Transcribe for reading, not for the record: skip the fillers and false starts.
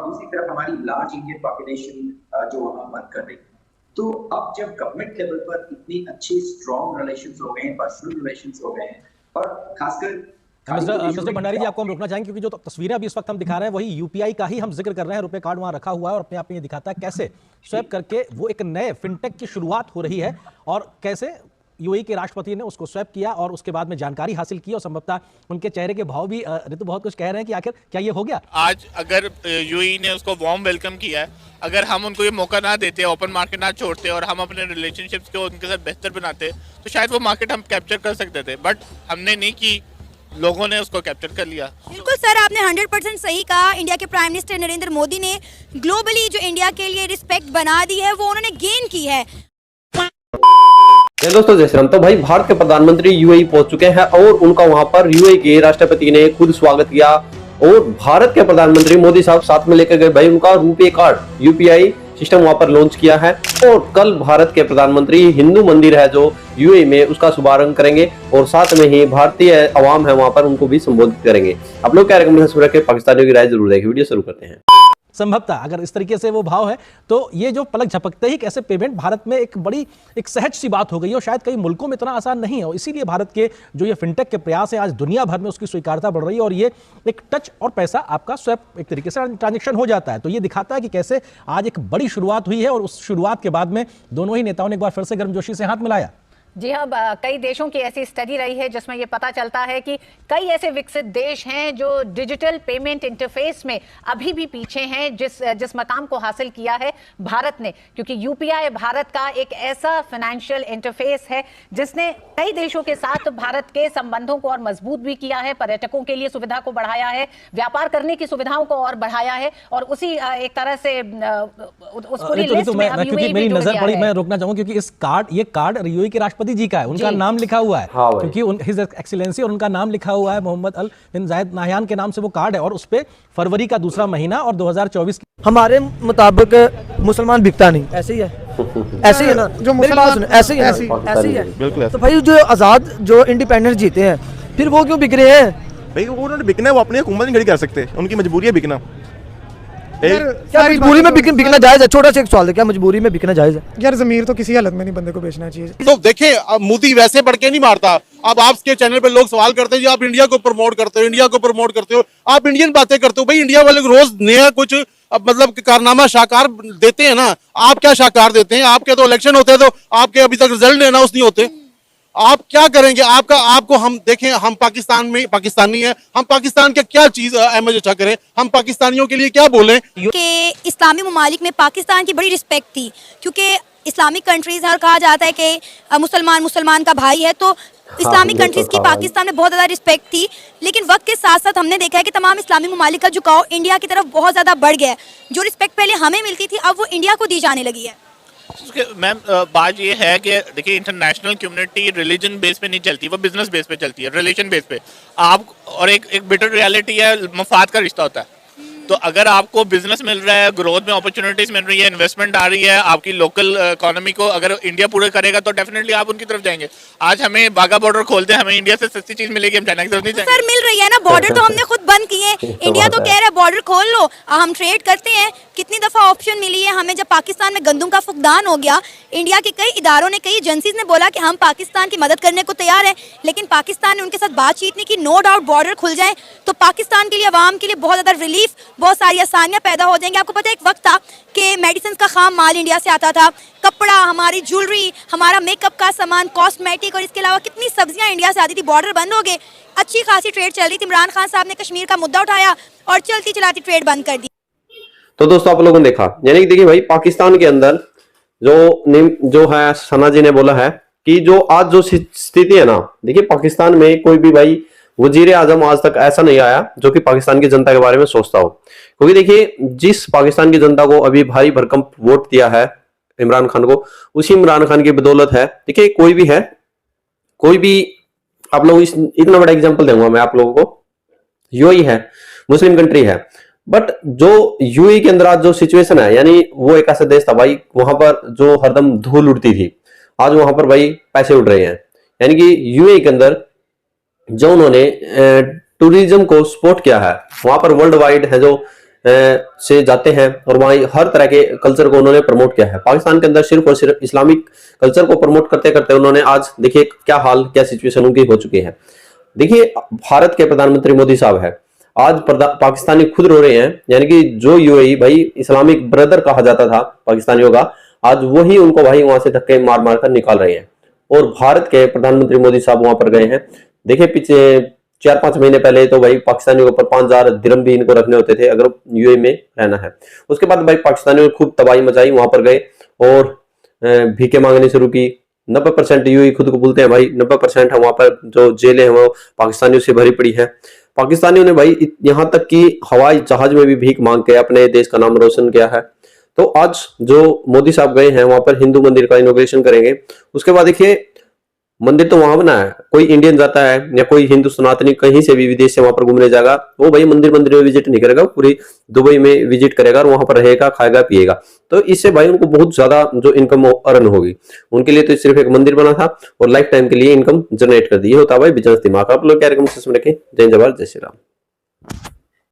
दूसरी तरफ हमारी लार्ज इंडियन पॉपुलेशन जो वहां वर्क कर रही है। तो अब जब गवर्नमेंट लेवल पर इतनी अच्छी स्ट्रॉन्ग रिलेशंस हो गए हैं, पर्सनल रिलेशंस हो गए हैं, और खासकर मिस्टर भंडारी जी, आपको हम रोकना चाहेंगे क्योंकि जो तस्वीरें अभी इस वक्त हम दिखा रहे हैं वही यूपीआई का ही हम जिक्र कर रहे हैं। रुपए कार्ड वहां रखा हुआ है और अपने आप में ये दिखाता है कैसे स्वैप करके वो एक नए फिनटेक की शुरुआत हो रही है और कैसे यूएई के राष्ट्रपति ने उसको स्वैप किया और उसके बाद में जानकारी हासिल की और संभवतः उनके चेहरे के भाव भी ऋतु बहुत कुछ कह रहे हैं कि आखिर क्या ये हो गया। आज अगर यूएई ने उसको वार्म वेलकम किया है, अगर हम उनको ये मौका ना देते, ओपन मार्केट ना छोड़ते और हम अपने रिलेशनशिप्स को उनके साथ बेहतर बनाते तो शायद वो मार्केट हम कैप्चर कर सकते थे, बट हमने नहीं की, लोगों ने उसको कैप्चर कर लिया। बिल्कुल सर, आपने 100% सही कहा। इंडिया के प्राइम मिनिस्टर नरेंद्र मोदी ने ग्लोबली जो इंडिया के लिए रिस्पेक्ट बना दी है वो उन्होंने गेन की है। दोस्तों जय श्री राम। तो भाई भारत के प्रधानमंत्री यूएई पहुंच चुके हैं और उनका वहां पर यूएई के राष्ट्रपति ने खुद स्वागत किया और भारत के प्रधानमंत्री मोदी साहब साथ में लेकर गए भाई उनका रुपे कार्ड यूपीआई सिस्टम वहां पर लॉन्च किया है। और कल भारत के प्रधानमंत्री हिंदू मंदिर है जो यूएई में उसका शुभारंभ करेंगे और साथ में ही भारतीय अवाम है वहां पर उनको भी संबोधित करेंगे। आप लोग क्या रेकमेंडेशन पाकिस्तानियों की राय जरूर देखें। वीडियो शुरू करते हैं। संभवतः अगर इस तरीके से वो भाव है तो ये जो पलक झपकते ही कैसे पेमेंट भारत में एक बड़ी एक सहज सी बात हो गई और शायद कई मुल्कों में इतना आसान नहीं है। इसीलिए भारत के जो ये फिनटेक के प्रयास है आज दुनिया भर में उसकी स्वीकारता बढ़ रही है और ये एक टच और पैसा आपका स्वैप एक तरीके से ट्रांजेक्शन हो जाता है। तो ये दिखाता है कि कैसे आज एक बड़ी शुरुआत हुई है और उस शुरुआत के बाद में दोनों ही नेताओं ने एक बार फिर से गर्मजोशी से हाथ मिलाया। जी हाँ, कई देशों की ऐसी स्टडी रही है जिसमें ये पता चलता है कि कई ऐसे विकसित देश हैं जो डिजिटल पेमेंट इंटरफेस में अभी भी पीछे हैं जिस मकाम को हासिल किया है भारत ने, क्योंकि यूपीआई भारत का एक ऐसा फाइनेंशियल इंटरफेस है जिसने कई देशों के साथ भारत के संबंधों को और मजबूत भी किया है, पर्यटकों के लिए सुविधा को बढ़ाया है, व्यापार करने की सुविधाओं को और बढ़ाया है और उसी एक तरह से उस पूरी लिस्ट में अब यूएई भी जुड़ गया है। मैं रोकना चाहूंगा क्योंकि ये कार्ड यूएई के राष्ट्रपति जी का है, उनका नाम लिखा हुआ है। हाँ, क्योंकि हिज एक्सीलेंसी और उनका नाम लिखा हुआ है मोहम्मद अल बिन जायद नाहयान के नाम से वो कार्ड है और उस पे फरवरी का दूसरा महीना और 2024 हमारे मुताबिक मुसलमान बिकता नहीं। ऐसे ही है, ऐसे ही है ना जो मुसलमान ऐसे ही है बिल्कुल। तो भाई जो आजाद जो इंडिपेंडेंस जीते हैं फिर वो क्यों बिक रहे हैं? भाई वो उन्होंने बिकना है, वो अपनी हुकूमत नहीं खड़ी कर सकते, उनकी मजबूरी है बिकना। क्या मजबूरी में बिकना जायज है? छोटा सा एक सवाल है, क्या मजबूरी में बिकना जायज है? यार ज़मीर तो किसी हालत में नहीं बंदे को बेचना चाहिए। तो देखें, अब मोदी वैसे बढ़ के नहीं मारता। अब आपके चैनल पे लोग सवाल करते हैं जी आप इंडिया को प्रमोट करते हो, इंडिया को प्रमोट करते हो, आप इंडियन बातें करते हो। भाई इंडिया वाले रोज नया कुछ मतलब कारनामा शाकार देते हैं ना, आप क्या शाकार देते हैं? आपके तो इलेक्शन होते हैं तो आपके अभी तक रिजल्ट अनाउंस नहीं होते, आप क्या करेंगे? आपको हम देखें, हम पाकिस्तान में पाकिस्तानी हैं, हम पाकिस्तान के क्या चीज अहम अच्छा करें, हम पाकिस्तानियों के लिए क्या बोलें? कि इस्लामी ममालिक में पाकिस्तान की बड़ी रिस्पेक्ट थी क्योंकि इस्लामिक कंट्रीज और कहा जाता है कि मुसलमान का भाई है, तो इस्लामिक कंट्रीज की पाकिस्तान में बहुत ज़्यादा रिस्पेक्ट थी। लेकिन वक्त के साथ साथ हमने देखा है कि तमाम इस्लामी ममालिक का झुकाव इंडिया की तरफ बहुत ज़्यादा बढ़ गया है। जो रिस्पेक्ट पहले हमें मिलती थी अब वो इंडिया को दी जाने लगी है। मैम बात ये है कि देखिए इंटरनेशनल कम्युनिटी रिलीजन बेस पे नहीं चलती, वो बिजनेस बेस पे चलती है, रिलेशन बेस पे। आप और एक बिटर रियलिटी है, मफाद का रिश्ता होता है। तो अगर आपको बिजनेस मिल रहा है, ग्रोथ में अपॉर्चुनिटीज मिल रही है, इन्वेस्टमेंट आ रही है, आपकी लोकल इकोनॉमी को अगर इंडिया पूरे करेगा तो डेफिनेटली आप उनकी तरफ जाएंगे। आज हमें बागा बॉर्डर खोलते हैं, हमें इंडिया से सस्ती चीज मिलेगी, हम चाइना की तरफ नहीं जाएंगे। सर मिल रही है ना, बॉर्डर तो हमने खुद बंद किए। इंडिया तो कह रहा है बॉर्डर खोल लो, हम ट्रेड करते हैं। कितनी दफा ऑप्शन मिली है हमें, जब पाकिस्तान में गंदम का फुकदान हो गया, इंडिया के कई इदारों ने, कई एजेंसीज ने बोला कि हम पाकिस्तान की मदद करने को तैयार हैं, लेकिन पाकिस्तान ने उनके साथ बातचीत नहीं की। नो डाउट बॉर्डर खुल जाए तो पाकिस्तान के लिए, अवाम के लिए बहुत ज़्यादा रिलीफ, बहुत सारी आसानियाँ पैदा हो जाएंगे। आपको पता है एक वक्त था कि मेडिसिन का खाम माल इंडिया से आता था, कपड़ा, हमारी ज्वेलरी, हमारा मेकअप का सामान, कॉस्मेटिक और इसके अलावा कितनी सब्जियां इंडिया से आती थी। बॉर्डर बंद हो गए, अच्छी खासी ट्रेड चल रही थी। इमरान खान साहब ने कश्मीर का मुद्दा उठाया और चलती चलाती ट्रेड बंद कर दी। तो दोस्तों आप लोगों ने देखा, यानी कि देखिए भाई पाकिस्तान के अंदर जो है सना जी ने बोला है कि जो आज जो स्थिति है ना, देखिए पाकिस्तान में कोई भी भाई वजीर आजम आज तक ऐसा नहीं आया जो कि पाकिस्तान की जनता के बारे में सोचता हो। क्योंकि देखिए जिस पाकिस्तान की जनता को अभी भारी भरकम वोट दिया है इमरान खान को, उसी इमरान खान की बदौलत है। देखिए कोई भी आप लोग इतना बड़ा एग्जांपल दूंगा मैं आप लोगों को, यूएई है, मुस्लिम कंट्री है, बट जो यूएई के अंदर आज जो सिचुएशन है, यानी वो एक ऐसा देश था भाई वहां पर जो हरदम धूल उड़ती थी, आज वहां पर भाई पैसे उड़ रहे हैं। यानी कि यूएई के अंदर जो उन्होंने टूरिज्म को सपोर्ट किया है, वहां पर वर्ल्ड वाइड है जो से जाते हैं और वहाँ हर तरह के कल्चर को उन्होंने प्रमोट किया है। पाकिस्तान के अंदर सिर्फ और सिर्फ इस्लामिक कल्चर को प्रमोट करते करते उन्होंने आज देखिए क्या हाल, क्या सिचुएशन उनकी हो चुकी है। देखिए भारत के प्रधानमंत्री मोदी साहब है, आज पाकिस्तानी खुद रो रहे हैं, यानी कि जो यूएई भाई इस्लामिक ब्रदर कहा जाता था पाकिस्तानियों का, आज वही उनको भाई वहां से धक्के मार मार कर निकाल रहे हैं। और भारत के प्रधानमंत्री मोदी साहब वहां पर गए हैं। देखिए पीछे 4-5 महीने पहले तो भाई पाकिस्तानियों के ऊपर 5000 दिरहम भी इनको रखने होते थे अगर यूएई में रहना है। उसके बाद भाई पाकिस्तानियों ने खूब तबाही मचाई, वहां पर गए और भीखे मांगनी शुरू की। 90% यूएई खुद को बोलते हैं भाई 90% है वहां पर जो जेलें हैं वो पाकिस्तानियों से भरी पड़ी है। पाकिस्तानियों ने भाई यहाँ तक कि हवाई जहाज में भी भीख मांग के अपने देश का नाम रोशन किया है। तो आज जो मोदी साहब गए हैं वहां पर हिंदू मंदिर का इनॉग्रेशन करेंगे। उसके बाद देखिए मंदिर तो वहां बना है, कोई इंडियन जाता है या कोई हिंदू सनातनी कहीं से भी विदेश से वहां पर घूमने जाएगा, वो भाई मंदिर में विजिट नहीं करेगा, पूरी दुबई में विजिट करेगा और वहां पर रहेगा, खाएगा पिएगा। तो इससे भाई उनको बहुत ज्यादा जो इनकम अर्न होगी। उनके लिए तो सिर्फ एक मंदिर बना था और लाइफ टाइम के लिए इनकम जनरेट कर दी। ये होता है भाई बिजनेस दिमाग। आप लोग क्या रिकमेंडेशन रखें। जय जवाहर जय श्री राम।